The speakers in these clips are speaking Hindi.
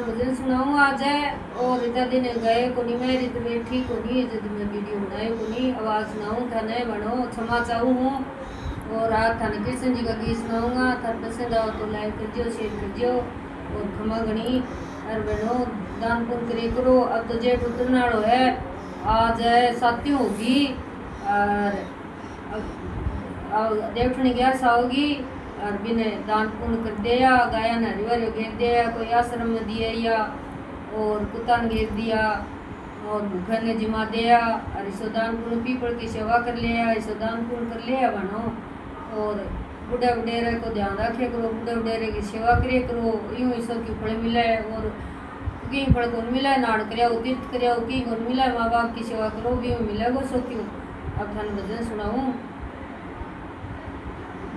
थार भजन सुनाऊँ आज है। और इतना दिन गए को नहीं, मैं रित बैठी को नहीं, जब मैं वीडियो बनाए को नहीं, आवाज़ सुनाऊँ थाने बनो क्षमा चाहूँ हूँ। और आज थाने कृष्ण जी का गीत सुनाऊँगा, थार पसंद आओ तो लाइक कर दियो, शेयर कर दियो और क्षमा गणी और बनो दान पुण्य करे करो। अब तो जेठ उतरने वालों है, आज है साथी होगी और देखने गया होगी और बिने दान पुण्य कर दिया, गाया ने हरिवार घेर दिया, कोई आश्रम में दिया या और कुत्ता ने घेर दिया और भूखा ने जिमा दिया और इसो दान पुण्य पीपल की सेवा कर लिया, इसो दान पुण्य कर लिया बनो। और बुढ़े बुढ़ेरे को ध्यान रखे करो, बुढ़े बुढ़ेरे की सेवा करे करो, यूँ ईसो की फल मिले। और कहीं फल कौन मिला नाड़ कर तीर्थ कर कहीं कौन मिला, माँ बाप की सेवा करो भी मिलेगा सो क्यों। अब थाने भजन सुनाऊँ।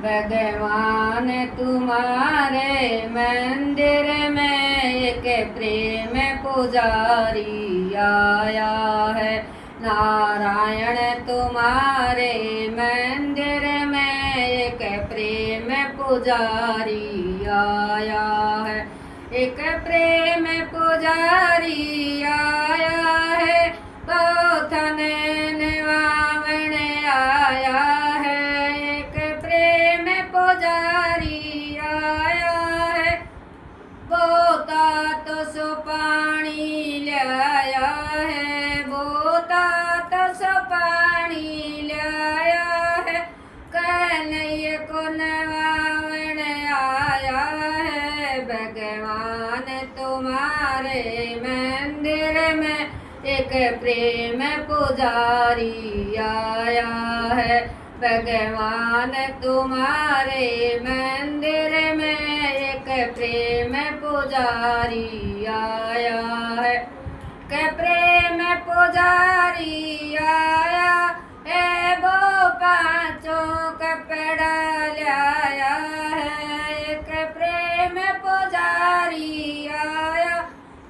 भगवान तुम्हारे मंदिर में एक प्रेम पुजारी आया है, नारायण तुम्हारे मंदिर में एक प्रेम पुजारी आया है, एक प्रेम पुजारी आया है, तो थने निवावण आया है, एक प्रेम पुजारी आया है, बोता तो सो पानी लाया है, बोता तो सो पानी लाया है, कन्हैया को नवावण आया है, भगवान तुम्हारे मंदिर में एक प्रेम पुजारी आया है, भगवान तुम्हारे मंदिर में एक प्रेम पुजारी आया है, के प्रेम पुजारी आया है, वो पांचों कपड़ा लाया है, एक प्रेम पुजारी आया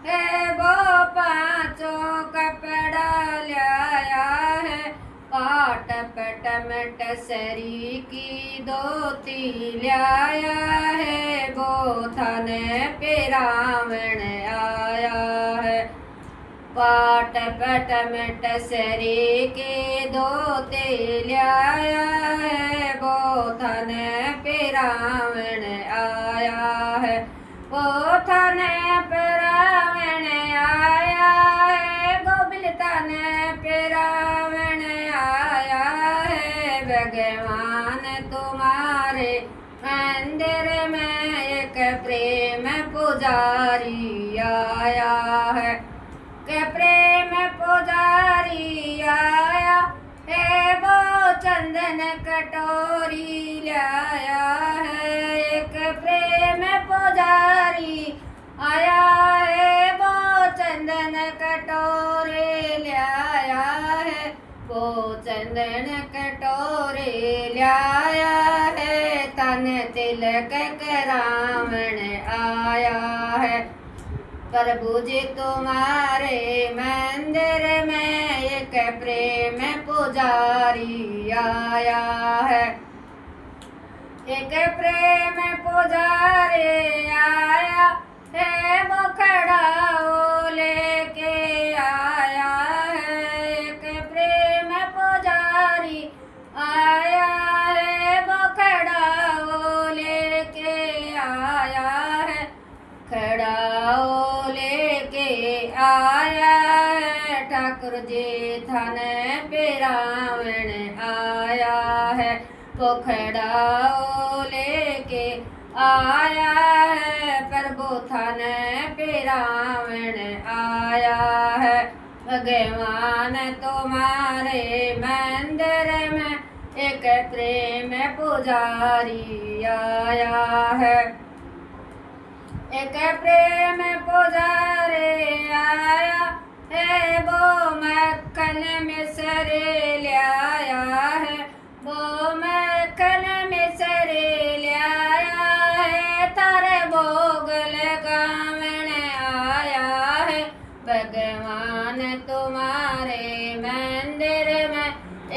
है, वो पांचों कपड़ा लाया है, पाट पटमट सरी की धोती लाया है, वो थाने पे रावण आया है, पाट पटमट सरी के धोते लाया है, वो थाने पे रावण आया है, वो थाने पे रावण आया है, गोबिल थाने पे रावण आया है, भगवान तुम्हारे मंदिर में एक प्रेम पुजारी आया है, के प्रेम पुजारी आया है, वो चंदन कटोरी लाया है, एक प्रेम पुजारी आया है, वो चंदन कटोरे लाया है, वो चंदन कटोरे लाया है, तन तिलक करावण आया है, प्रभु जी तुम्हारे मंदिर में एक प्रेम पुजारी आया है, एक प्रेम पुजारी आया है, वो खड़ा लेके आया है, एक प्रेम पुजारी आया है, वो खड़ा लेके आया है, खड़ा लेके आया है, ठाकुर जी थाने पे रावण आया है, वो खड़ा लेके आया है, प्रभु थाने पे रावण आया है, भगवान तुम्हारे मंदिर में एक प्रेम पुजारी आया है, एक प्रेम पुजारी आया है, वो मक्खन मिसरे लाया है, वो मक्खन मिसरे लाया है, तारे भोग लगावण आया है, भगवान तुम्हारे मंदिर में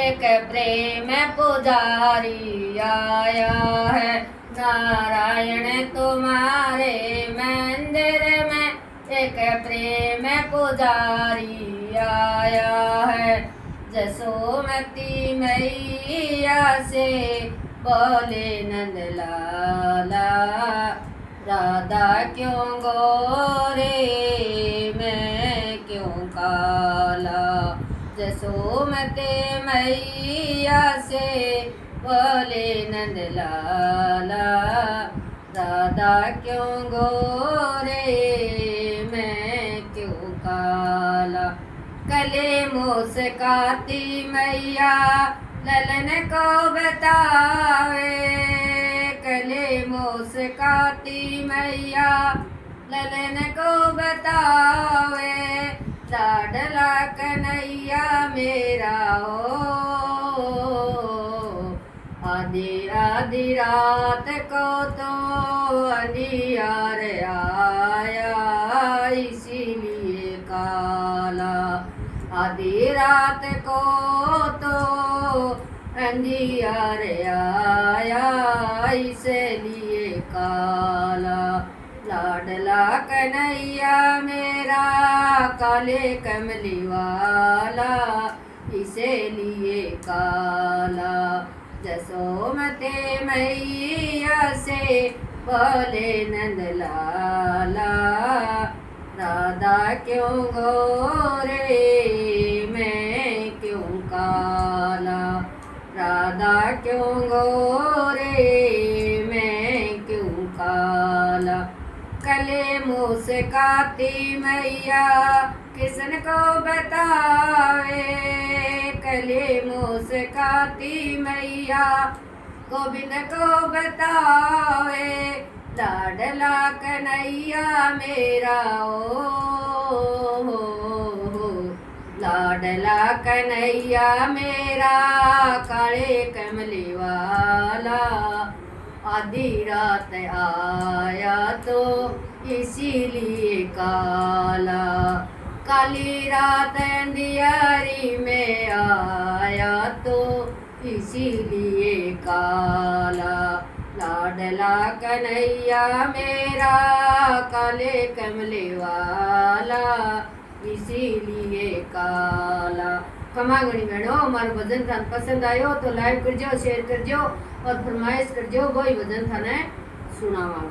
एक प्रेम पुजारी आया है, नारायण तुम्हारे मंदिर में एक प्रेम पुजारी आया है, जसोमती मैया से बोले नंद लाला, राधा क्यों गोरे मैं क्यों काला, जसोमती मैया से बोले नंद लाला, राधा क्यों गोरे मैं क्यों काला। कले मुस्काती मैया ललन को बतावे, कले मुस्काती मैया ललन को बतावे, लाडला कन्हैया मेरा हो, आधी आधी रात को तो अंधियार आया इसीलिए काला, आधी रात को तो अंधियार आया इसलिए काला, लाडला कन्हैया मेरा काले कमली वाला इसीलिए काला, जसोमती मैया से बोले नंद लाला, राधा क्यों गोरे मैं क्यों काला, राधा क्यों गोरे मैं क्यों काला। कले मुस्काती मैया किसन को बतावे, कले मुस्काती मैया गोविंद को बतावे, लाडला कन्हैया मेरा ओ, लाडला कन्हैया मेरा काले कमली वाला, आधी रात आया तो इसीलिए काला, काली रात अंधियारी में आया तो इसीलिए काला, लाडला कन्हैया मेरा काले कमले वाला इसीलिए काला। खमागणी बहनों, हमारा भजन थान पसंद आयो तो लाइक करजो, शेयर करजो और फरमाइश करजो, वही भजन थाने सुनावा।